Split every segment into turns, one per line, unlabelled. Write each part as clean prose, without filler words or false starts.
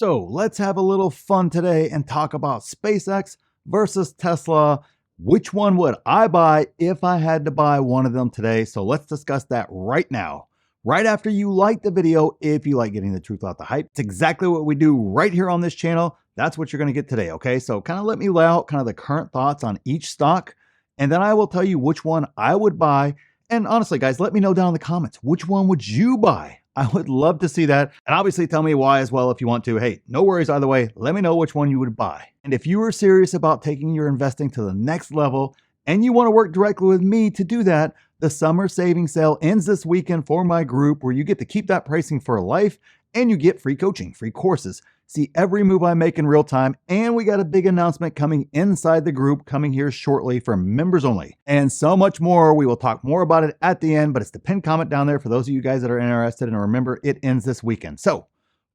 So let's have a little fun today and talk about SpaceX versus Tesla. Which one would I buy if I had to buy one of them today? So let's discuss that right now. Right after you like the video, if you like getting the truth out the hype, it's exactly what we do right here on this channel. That's what you're going to get today, okay? So kind of let me lay out kind of the current thoughts on each stock, and then I will tell you which one I would buy. And honestly, guys, let me know down in the comments, which one would you buy? I would love to see that. And obviously tell me why as well if you want to. Hey, no worries either way. Let me know which one you would buy. And if you are serious about taking your investing to the next level and you want to work directly with me to do that, the summer savings sale ends this weekend for my group, where you get to keep that pricing for life and you get free coaching, free courses, see every move I make in real time, and we got a big announcement coming inside the group coming here shortly for members only, and so much more. We will talk more about it at the end, but it's the pinned comment down there for those of you guys that are interested. And remember, it ends this weekend. So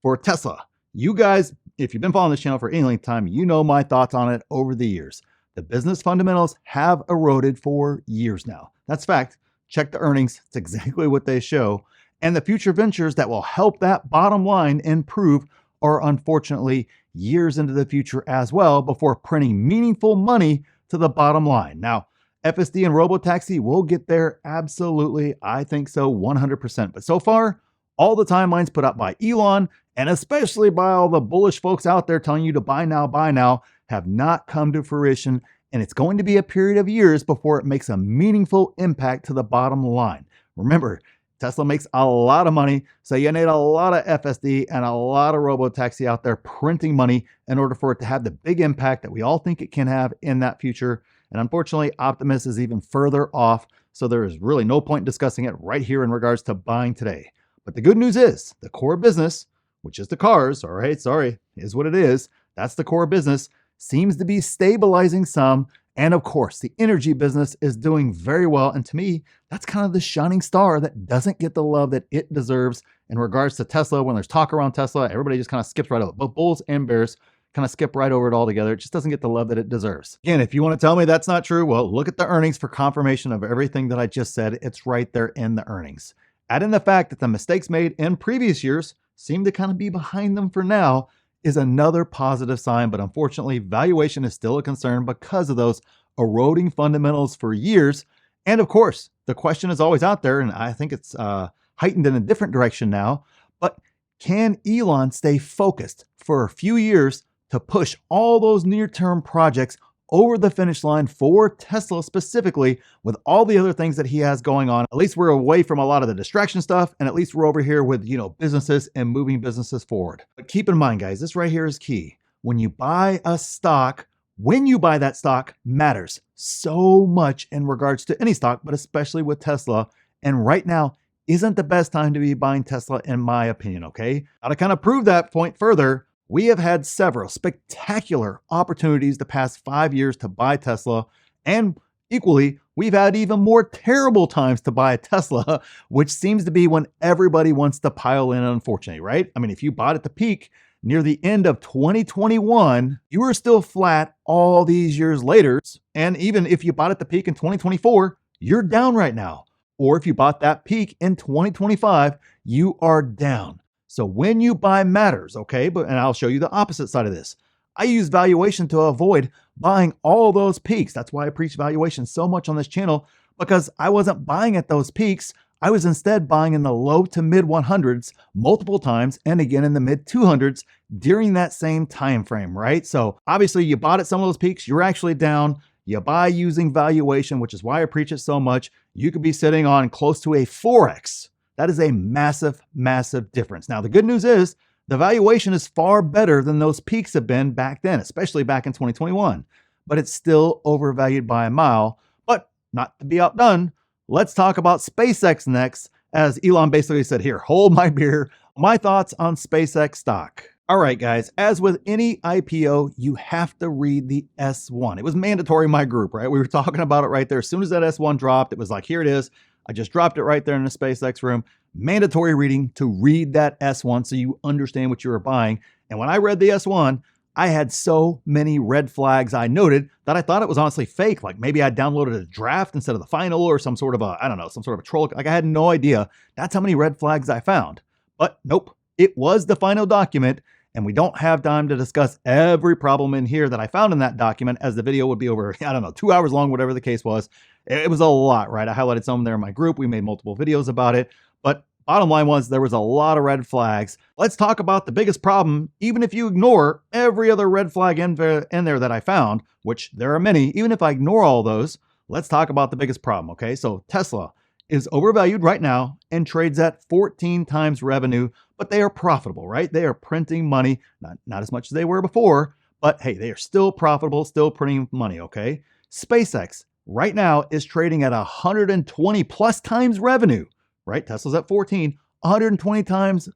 for Tesla, you guys, if you've been following this channel for any length of time, you know my thoughts on it over the years. The business fundamentals have eroded for years now. That's fact. Check the earnings. It's exactly what they show. And the future ventures that will help that bottom line improve are unfortunately years into the future as well, before printing meaningful money to the bottom line. Now, FSD and Robotaxi will get there. Absolutely. I think so, 100%. But so far, all the timelines put out by Elon, and especially by all the bullish folks out there telling you to buy now, have not come to fruition. And it's going to be a period of years before it makes a meaningful impact to the bottom line. Remember, Tesla makes a lot of money, so you need a lot of FSD and a lot of Robotaxi out there printing money in order for it to have the big impact that we all think it can have in that future. And unfortunately, Optimus is even further off, so there is really no point in discussing it right here in regards to buying today. But the good news is the core business, which is the cars, all right, sorry, is what it is. That's the core business, seems to be stabilizing some. And of course, the energy business is doing very well. And to me, that's kind of the shining star that doesn't get the love that it deserves in regards to Tesla. When there's talk around Tesla, everybody just kind of skips right over it. Both bulls and bears kind of skip right over it altogether. It just doesn't get the love that it deserves. Again, if you want to tell me that's not true, well, look at the earnings for confirmation of everything that I just said. It's right there in the earnings. Add in the fact that the mistakes made in previous years seem to kind of be behind them for now is another positive sign, but unfortunately, valuation is still a concern because of those eroding fundamentals for years. And of course, the question is always out there, and I think it's heightened in a different direction now, but can Elon stay focused for a few years to push all those near-term projects over the finish line for Tesla specifically, with all the other things that he has going on? At least we're away from a lot of the distraction stuff, and at least we're over here with, businesses and moving businesses forward. But keep in mind, guys, this right here is key. When you buy a stock, when you buy that stock matters so much in regards to any stock, but especially with Tesla. And right now isn't the best time to be buying Tesla, in my opinion, okay? Now, to kind of prove that point further, we have had several spectacular opportunities the past 5 years to buy Tesla, and equally, we've had even more terrible times to buy a Tesla, which seems to be when everybody wants to pile in, unfortunately, right? I mean, if you bought at the peak near the end of 2021, you were still flat all these years later. And even if you bought at the peak in 2024, you're down right now. Or if you bought that peak in 2025, you are down. So when you buy matters, okay? And I'll show you the opposite side of this. I use valuation to avoid buying all those peaks. That's why I preach valuation so much on this channel, because I wasn't buying at those peaks. I was instead buying in the low to mid 100s multiple times, and again in the mid 200s during that same time frame, right? So obviously you bought at some of those peaks, you're actually down. You buy using valuation, which is why I preach it so much. You could be sitting on close to a 4x. That is a massive, massive difference. Now, the good news is the valuation is far better than those peaks have been back then, especially back in 2021, but it's still overvalued by a mile. But not to be outdone, let's talk about SpaceX next, as Elon basically said, here, hold my beer, my thoughts on SpaceX stock. All right, guys, as with any IPO, you have to read the S1. It was mandatory in my group, right? We were talking about it right there. As soon as that S1 dropped, it was like, here it is. I just dropped it right there in the SpaceX room. Mandatory reading to read that S1 so you understand what you were buying. And when I read the S1, I had so many red flags I noted that I thought it was honestly fake. Like maybe I downloaded a draft instead of the final, or some sort of a, I don't know, some sort of a troll. Like I had no idea. That's how many red flags I found. But nope, it was the final document. And we don't have time to discuss every problem in here that I found in that document, as the video would be over, I don't know, 2 hours long, whatever the case was. It was a lot, right? I highlighted some there in my group. We made multiple videos about it. But bottom line was there was a lot of red flags. Let's talk about the biggest problem, even if you ignore every other red flag in there that I found, which there are many. Even if I ignore all those, let's talk about the biggest problem, okay? So Tesla is overvalued right now and trades at 14 times revenue, but they are profitable, right? They are printing money, not as much as they were before, but hey, they are still profitable, still printing money, okay? SpaceX right now is trading at 120 plus times revenue, right? Tesla's at 14, 120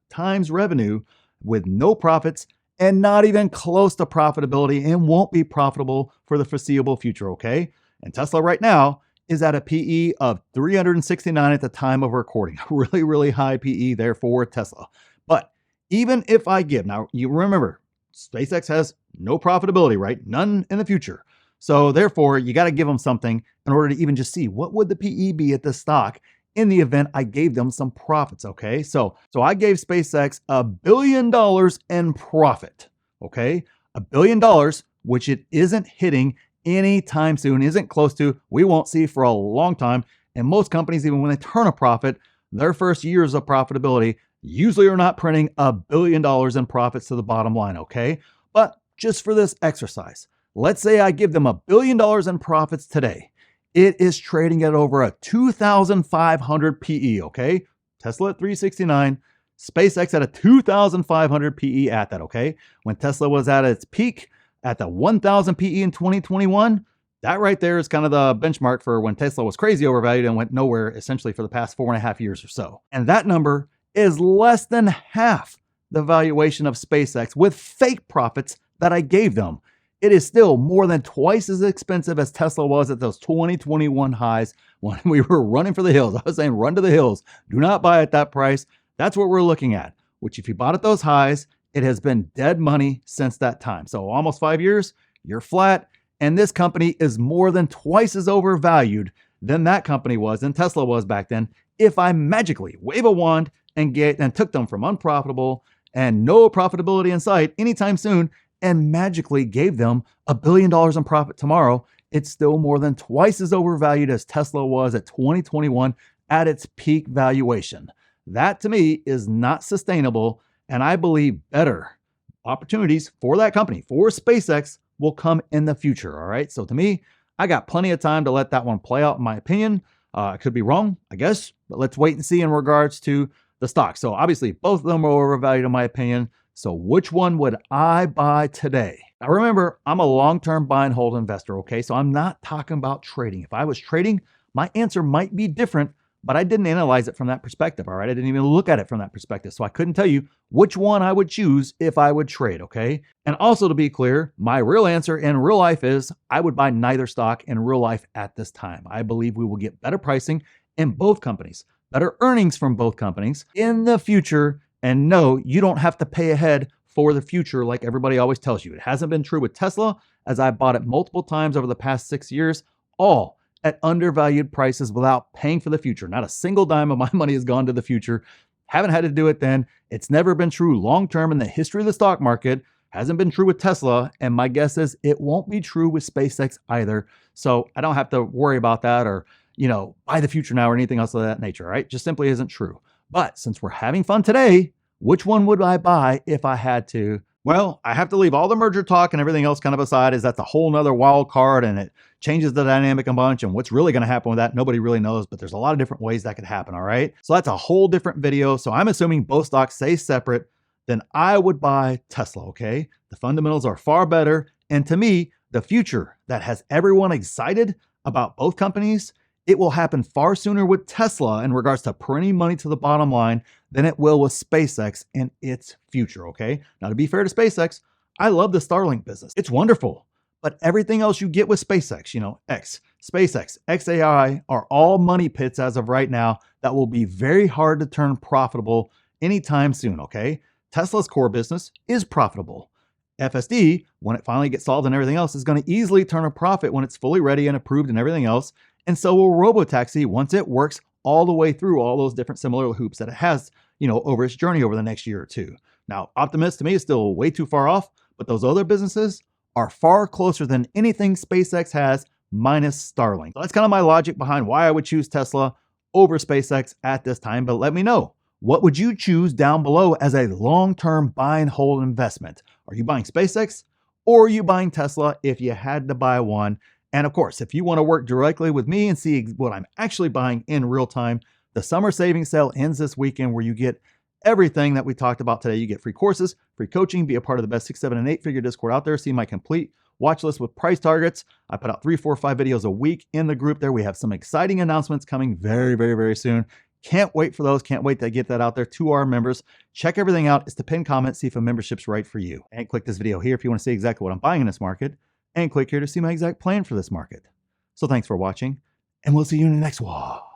times revenue with no profits and not even close to profitability, and won't be profitable for the foreseeable future, okay? And Tesla right now is at a PE of 369 at the time of recording. Really, really high PE there for Tesla. But even if I give, now you remember, SpaceX has no profitability, right? None in the future. So therefore, you got to give them something in order to even just see what would the PE be at this stock in the event I gave them some profits, okay? So I gave SpaceX $1 billion in profit, okay? $1 billion, which it isn't hitting anytime soon, isn't close to, we won't see for a long time. And most companies, even when they turn a profit, their first years of profitability usually are not printing $1 billion in profits to the bottom line, okay? But just for this exercise, let's say I give them $1 billion in profits today. It is trading at over a 2,500 PE, okay? Tesla at 369, SpaceX at a 2,500 PE at that, okay? When Tesla was at its peak at the 1,000 PE in 2021, that right there is kind of the benchmark for when Tesla was crazy overvalued and went nowhere essentially for the past 4.5 years or so. And that number is less than half the valuation of SpaceX with fake profits that I gave them. It is still more than twice as expensive as Tesla was at those 2021 highs when we were running for the hills. I was saying run to the hills. Do not buy at that price. That's what we're looking at, which if you bought at those highs, it has been dead money since that time. So almost 5 years, you're flat. And this company is more than twice as overvalued than that company was and Tesla was back then. If I magically wave a wand and took them from unprofitable and no profitability in sight anytime soon, and magically gave them $1 billion in profit tomorrow, it's still more than twice as overvalued as Tesla was at 2021 at its peak valuation. That to me is not sustainable, and I believe better opportunities for that company, for SpaceX, will come in the future, all right? So to me, I got plenty of time to let that one play out, in my opinion. I could be wrong, I guess, but let's wait and see in regards to the stock. So obviously, both of them are overvalued in my opinion. So which one would I buy today? Now remember, I'm a long-term buy and hold investor, okay? So I'm not talking about trading. If I was trading, my answer might be different, but I didn't analyze it from that perspective, all right? I didn't even look at it from that perspective. So I couldn't tell you which one I would choose if I would trade, okay? And also to be clear, my real answer in real life is I would buy neither stock in real life at this time. I believe we will get better pricing in both companies, better earnings from both companies in the future. And no, you don't have to pay ahead for the future like everybody always tells you. It hasn't been true with Tesla, as I bought it multiple times over the past 6 years, all at undervalued prices without paying for the future. Not a single dime of my money has gone to the future. Haven't had to do it then. It's never been true long-term in the history of the stock market. Hasn't been true with Tesla. And my guess is it won't be true with SpaceX either. So I don't have to worry about that or, buy the future now or anything else of that nature, right? Just simply isn't true. But since we're having fun today, which one would I buy if I had to? Well, I have to leave all the merger talk and everything else kind of aside, as that's a whole nother wild card and it changes the dynamic a bunch. And what's really going to happen with that, nobody really knows, but there's a lot of different ways that could happen, all right? So that's a whole different video. So I'm assuming both stocks stay separate, then I would buy Tesla, okay? The fundamentals are far better. And to me, the future that has everyone excited about both companies, it will happen far sooner with Tesla in regards to printing money to the bottom line than it will with SpaceX in its future, okay? Now, to be fair to SpaceX, I love the Starlink business. It's wonderful. But everything else you get with SpaceX, SpaceX, XAI are all money pits as of right now that will be very hard to turn profitable anytime soon, okay? Tesla's core business is profitable. FSD, when it finally gets solved and everything else, is going to easily turn a profit when it's fully ready and approved and everything else. And so will Robotaxi once it works all the way through all those different similar hoops that it has, over its journey over the next year or two. Now, Optimus to me is still way too far off, but those other businesses are far closer than anything SpaceX has minus Starlink. So that's kind of my logic behind why I would choose Tesla over SpaceX at this time, but let me know. What would you choose down below as a long-term buy and hold investment? Are you buying SpaceX or are you buying Tesla if you had to buy one? And of course, if you want to work directly with me and see what I'm actually buying in real time, the summer savings sale ends this weekend where you get everything that we talked about today. You get free courses, free coaching, be a part of the best 6, 7, and 8-figure Discord out there. See my complete watch list with price targets. I put out 3, 4, 5 videos a week in the group there. We have some exciting announcements coming very, very, very soon. Can't wait for those. Can't wait to get that out there to our members. Check everything out. It's the pinned comment. See if a membership's right for you. And click this video here if you want to see exactly what I'm buying in this market. And click here to see my exact plan for this market. So thanks for watching, and we'll see you in the next one.